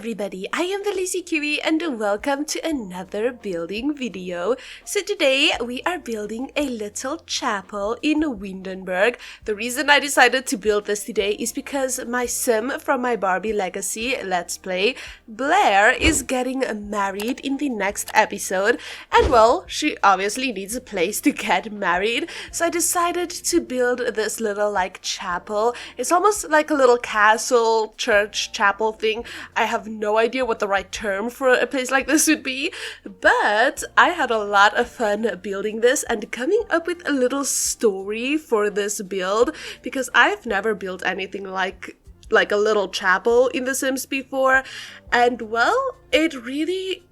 everybody, I am the Lazy Kiwi and welcome to another building video. So today we are building a little chapel in Windenburg. The reason I decided to build this today is because my sim from my Barbie Legacy Let's Play, Blair, is getting married in the next episode, and well, she obviously needs a place to get married, so I decided to build this little chapel. It's almost like a little castle, church, chapel thing. I have no idea what the right term for a place like this would be, but I had a lot of fun building this and coming up with a little story for this build, because I've never built anything like a little chapel in The Sims before, and well, it really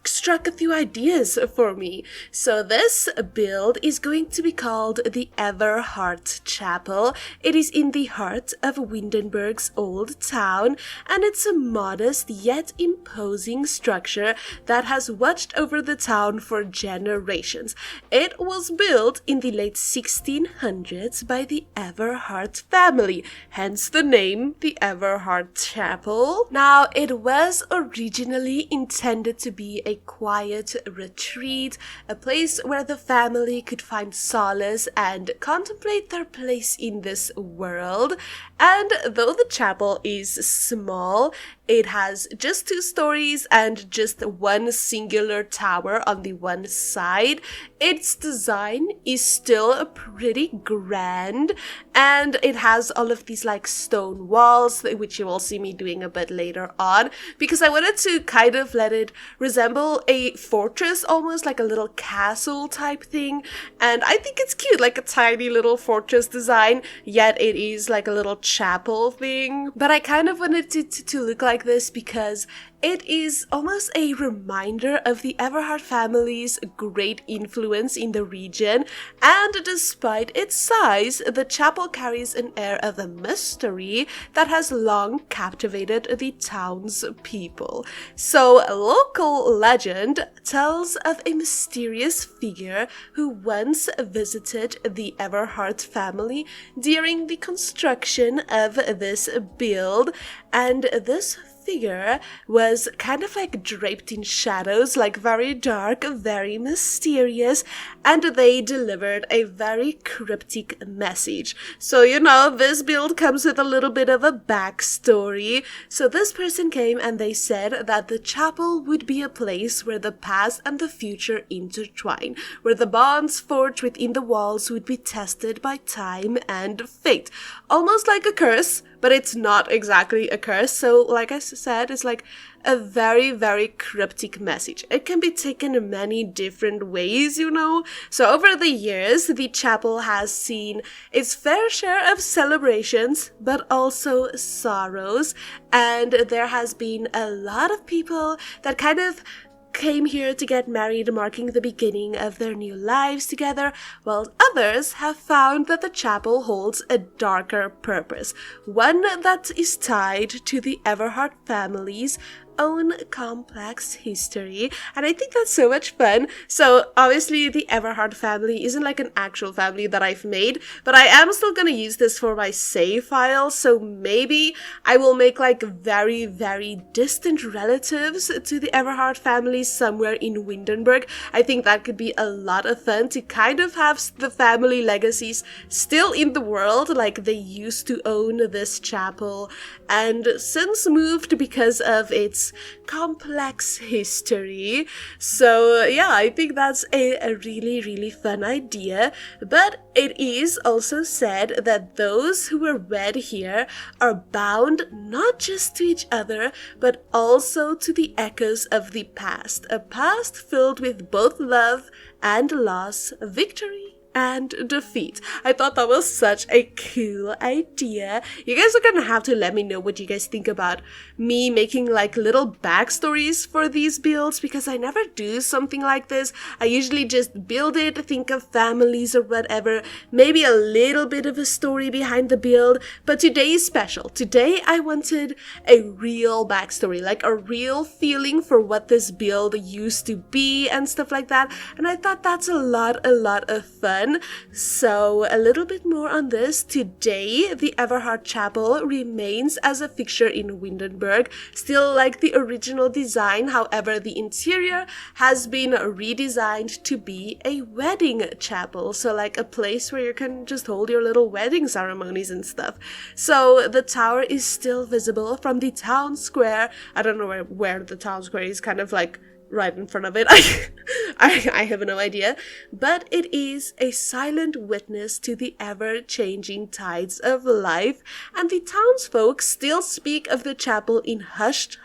struck a few ideas for me. So this build is going to be called the Everheart Chapel. It is in the heart of Windenburg's old town, and it's a modest yet imposing structure that has watched over the town for generations. It was built in the late 1600s by the Everheart family, hence the name, the Everheart Chapel. Now, it was originally intended to be a quiet retreat, a place where the family could find solace and contemplate their place in this world. And though the chapel is small, it has just 2 stories and just one singular tower on the one side. Its design is still pretty grand, and it has all of these stone walls, which you will see me doing a bit later on, because I wanted to kind of let it resemble a fortress, almost like a little castle type thing. And I think it's cute, like a tiny little fortress design, yet it is like a little chapel thing. But I kind of wanted it to look like this because it is almost a reminder of the Everheart family's great influence in the region, and despite its size, the chapel carries an air of a mystery that has long captivated the town's people. So, local legend tells of a mysterious figure who once visited the Everheart family during the construction of this build, and this figure was kind of draped in shadows, very dark, very mysterious, and they delivered a very cryptic message. So, this build comes with a little bit of a backstory. So this person came and they said that the chapel would be a place where the past and the future intertwine, where the bonds forged within the walls would be tested by time and fate. Almost like a curse, but it's not exactly a curse. So like I said, it's a very, very cryptic message. It can be taken many different ways, So over the years, the chapel has seen its fair share of celebrations, but also sorrows. And there has been a lot of people that kind of came here to get married, marking the beginning of their new lives together, while others have found that the chapel holds a darker purpose, one that is tied to the Everheart family's own complex history. And I think that's so much fun. So obviously the Everheart family isn't an actual family that I've made, but I am still gonna use this for my save file, so maybe I will make very, very distant relatives to the Everheart family somewhere in Windenburg. I think that could be a lot of fun to kind of have the family legacies still in the world, they used to own this chapel and since moved because of its complex history. So yeah, I think that's a really, really fun idea. But it is also said that those who were wed here are bound not just to each other, but also to the echoes of the past, a past filled with both love and loss, victory and defeat. I thought that was such a cool idea. You guys are gonna have to let me know what you guys think about me making little backstories for these builds, because I never do something like this. I usually just build it, think of families or whatever, maybe a little bit of a story behind the build, but today is special. Today I wanted a real backstory, a real feeling for what this build used to be and stuff like that, and I thought that's a lot of fun. fun. So a little bit more on this. Today, the Everheart Chapel remains as a fixture in Windenburg, still like the original design. However, the interior has been redesigned to be a wedding chapel, so like a place where you can just hold your little wedding ceremonies and stuff. So the tower is still visible from the town square. I don't know where the town square is, kind of like right in front of it. I have no idea, but it is a silent witness to the ever-changing tides of life, and the townsfolk still speak of the chapel in hushed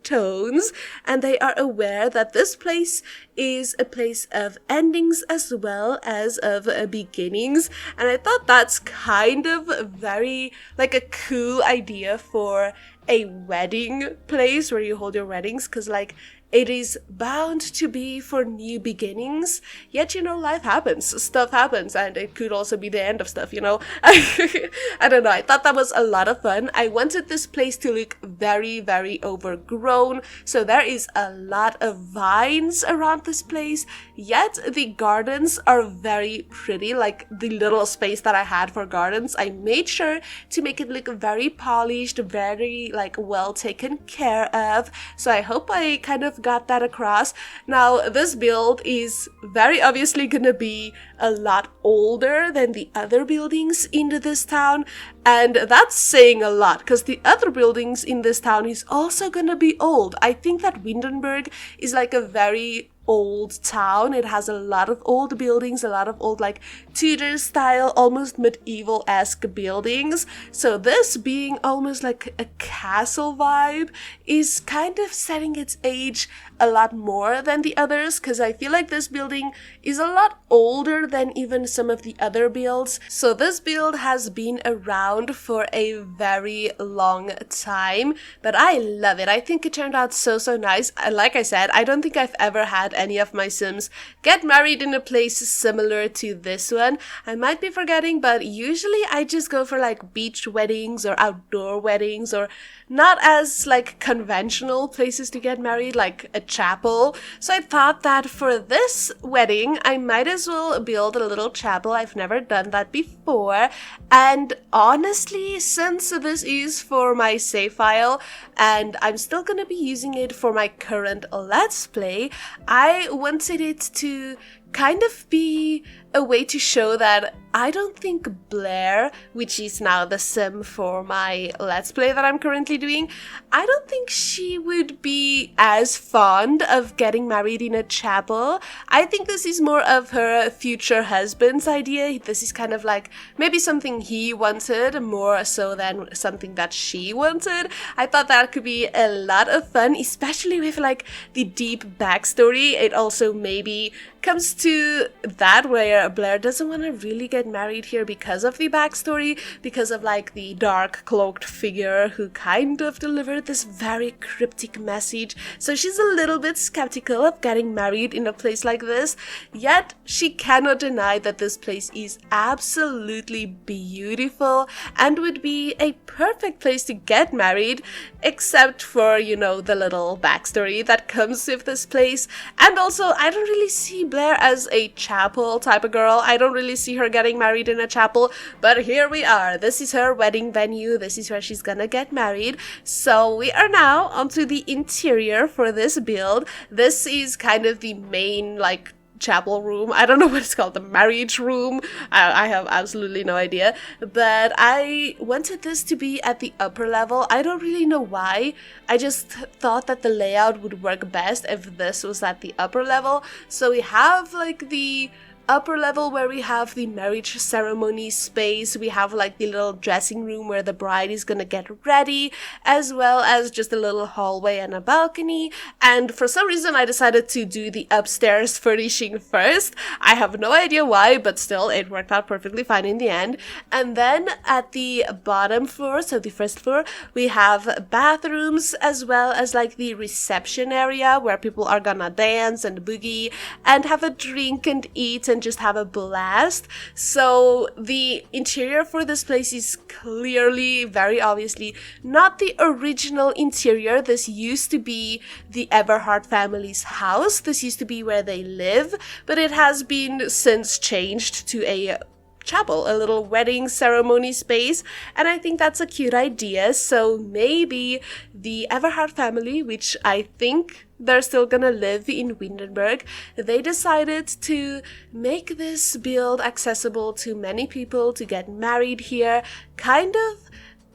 tones, and they are aware that this place is a place of endings as well as of beginnings. And I thought that's kind of very like a cool idea for a wedding place where you hold your weddings, because like it is bound to be for new beginnings, yet, you know, life happens, stuff happens, and it could also be the end of stuff, you know? I don't know, I thought that was a lot of fun. I wanted this place to look very, very overgrown, so there is a lot of vines around this place, yet the gardens are very pretty. Like the little space that I had for gardens, I made sure to make it look very polished, very like well taken care of, so I hope I kind of got that across. Now, this build is very obviously gonna be a lot older than the other buildings in this town, and that's saying a lot because the other buildings in this town is also gonna be old. I think that Windenburg is like a very old town. It has a lot of old buildings, a lot of old like Tudor style, almost medieval-esque buildings. So this being almost like a castle vibe is kind of setting its age a lot more than the others, because I feel like this building is a lot older than even some of the other builds. So this build has been around for a very long time, but I love it. I think it turned out so nice. Like I said, I don't think I've ever had any of my Sims get married in a place similar to this one. I might be forgetting, but usually I just go for like beach weddings or outdoor weddings, or not as like conventional places to get married, like a chapel. So I thought that for this wedding, I might as well build a little chapel. I've never done that before. And honestly, since this is for my save file and I'm still gonna be using it for my current Let's Play, I wanted it to kind of be a way to show that I don't think Blair, which is now the sim for my Let's Play that I'm currently doing, I don't think she would be as fond of getting married in a chapel. I think this is more of her future husband's idea. This is kind of like maybe something he wanted more so than something that she wanted. I thought that could be a lot of fun, especially with like the deep backstory. It also maybe comes to that where Blair doesn't want to really get married here because of the backstory, because of like the dark cloaked figure who kind of delivered this very cryptic message. So she's a little bit skeptical of getting married in a place like this, yet she cannot deny that this place is absolutely beautiful and would be a perfect place to get married, except for, you know, the little backstory that comes with this place. And also, I don't really see Blair as a chapel type of girl. I don't really see her getting married in a chapel, but here we are. This is her wedding venue. This is where she's gonna get married. So we are now onto the interior for this build. This is kind of the main like chapel room. I don't know what it's called, the marriage room. I have absolutely no idea, but I wanted this to be at the upper level. I don't really know why. I just thought that the layout would work best if this was at the upper level. So we have like the upper level where we have the marriage ceremony space, we have like the little dressing room where the bride is gonna get ready, as well as just a little hallway and a balcony. And for some reason I decided to do the upstairs furnishing first. I have no idea why, but still it worked out perfectly fine in the end. And then at the bottom floor, so the first floor, we have bathrooms as well as like the reception area where people are gonna dance and boogie and have a drink and eat and and just have a blast. So the interior for this place is clearly, very obviously, not the original interior. This used to be the Everheart family's house. This used to be where they live, but it has been since changed to a chapel, a little wedding ceremony space, and I think that's a cute idea. So maybe the Everhart family, which I think they're still gonna live in Windenburg, they decided to make this build accessible to many people to get married here, kind of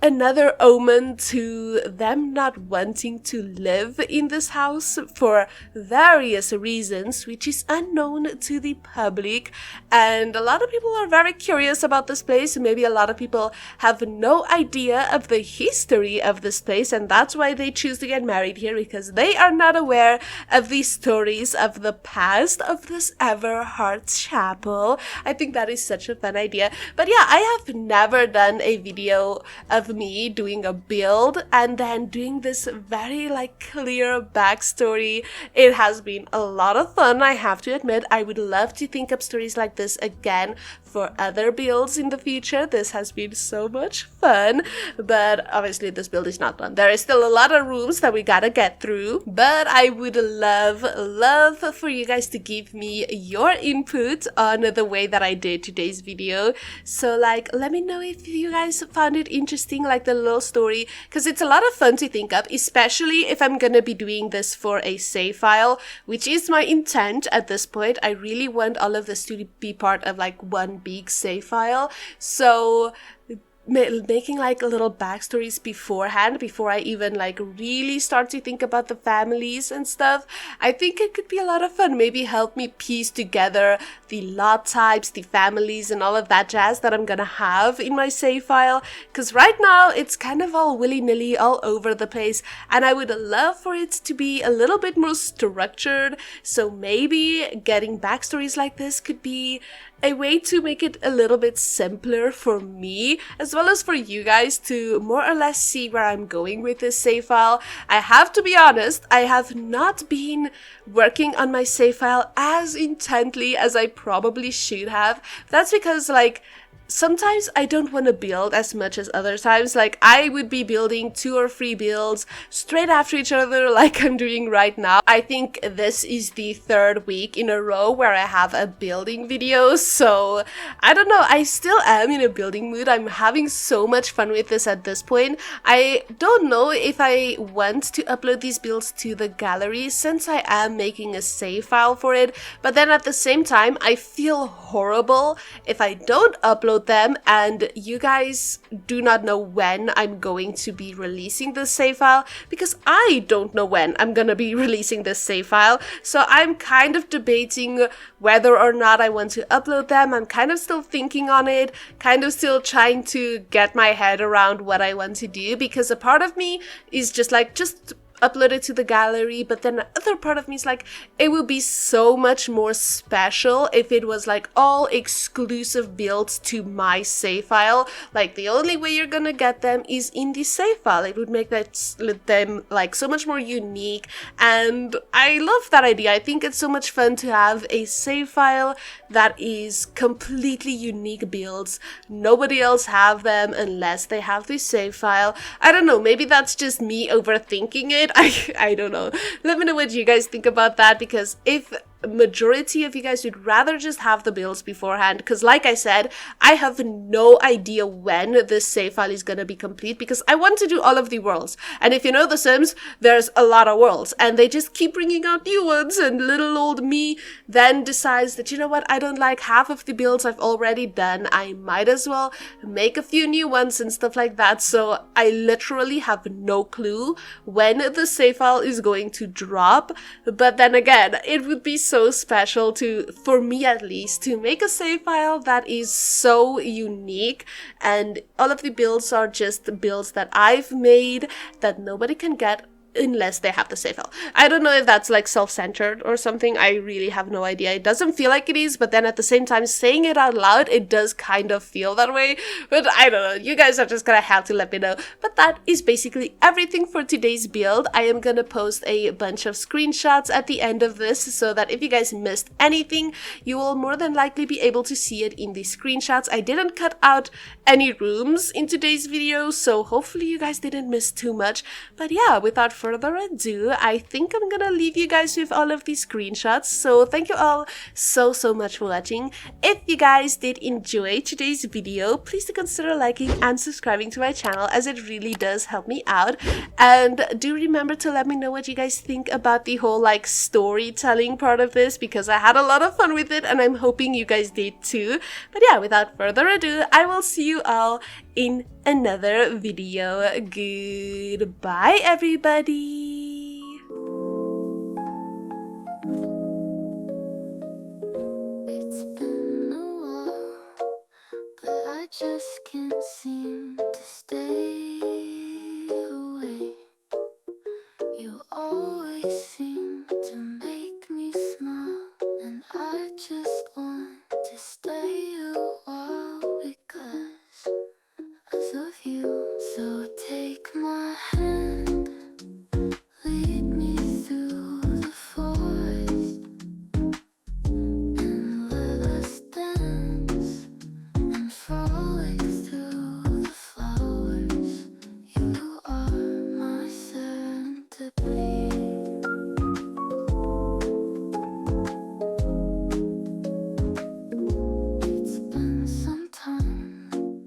another omen to them not wanting to live in this house for various reasons, which is unknown to the public. And a lot of people are very curious about this place. Maybe a lot of people have no idea of the history of this place, and that's why they choose to get married here, because they are not aware of the stories of the past of this Everheart chapel. I think that is such a fun idea. But yeah, I have never done a video of me doing a build and then doing this very clear backstory. It has been a lot of fun, I have to admit. I would love to think up stories like this again for other builds in the future. This has been so much fun, but obviously this build is not done. There is still a lot of rooms that we gotta get through, but I would love for you guys to give me your input on the way that I did today's video. So let me know if you guys found it interesting, the little story, because it's a lot of fun to think up, especially if I'm gonna be doing this for a save file, which is my intent at this point. I really want all of this to be part of one big save file. So making little backstories beforehand, before I even really start to think about the families and stuff, I think it could be a lot of fun. Maybe help me piece together the lot types, the families, and all of that jazz that I'm gonna have in my save file, because right now it's kind of all willy-nilly all over the place, and I would love for it to be a little bit more structured. So maybe getting backstories like this could be a way to make it a little bit simpler for me, as well as for you guys to more or less see where I'm going with this save file. I have to be honest, I have not been working on my save file as intently as I probably should have. That's because sometimes I don't want to build as much as other times. I would be building 2 or 3 builds straight after each other like I'm doing right now. I think this is the 3rd week in a row where I have a building video, so I don't know, I still am in a building mood. I'm having so much fun with this at this point. I don't know if I want to upload these builds to the gallery since I am making a save file for it, but then at the same time I feel horrible if I don't upload them and you guys do not know when I'm going to be releasing this save file, because I don't know when I'm gonna be releasing this save file. So I'm kind of debating whether or not I want to upload them. I'm kind of still thinking on it, kind of still trying to get my head around what I want to do, because a part of me is just upload it to the gallery, but then the other part of me is it would be so much more special if it was all exclusive builds to my save file. The only way you're gonna get them is in the save file. It would make them so much more unique, and I love that idea. I think it's so much fun to have a save file that is completely unique builds. Nobody else have them unless they have the save file. I don't know, maybe that's just me overthinking it. I don't know. Let me know what you guys think about that, because if majority of you guys would rather just have the builds beforehand, because like I said, I have no idea when this save file is gonna be complete, because I want to do all of the worlds, and if you know The Sims, there's a lot of worlds and they just keep bringing out new ones, and little old me then decides that, you know what, I don't like half of the builds I've already done, I might as well make a few new ones and stuff like that. So I literally have no clue when the save file is going to drop, but then again, it would be so special for me at least, to make a save file that is so unique, and all of the builds are just builds that I've made that nobody can get unless they have the save file. I don't know if that's like self-centered or something. I really have no idea. It doesn't feel like it is, but then at the same time, saying it out loud, it does kind of feel that way. But I don't know. You guys are just gonna have to let me know. But that is basically everything for today's build. I am gonna post a bunch of screenshots at the end of this so that if you guys missed anything, you will more than likely be able to see it in the screenshots. I didn't cut out any rooms in today's video, so hopefully you guys didn't miss too much. But yeah, without further ado, I think I'm gonna leave you guys with all of these screenshots. So thank you all so much for watching. If you guys did enjoy today's video, please do consider liking and subscribing to my channel, as it really does help me out. And do remember to let me know what you guys think about the whole like storytelling part of this, because I had a lot of fun with it and I'm hoping you guys did too. But yeah, without further ado, I will see you all in another video. Goodbye, everybody. It's been a while, but I just can't seem to stay away. You always seem to make me smile, and I just want to stay a while because of you. So take my hand, lead me through the forest, and let us dance and frolic through the flowers. You are my serendipity. It's been some time,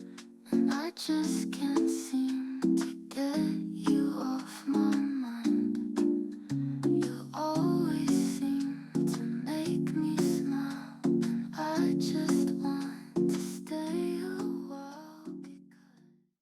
and I just can't seem to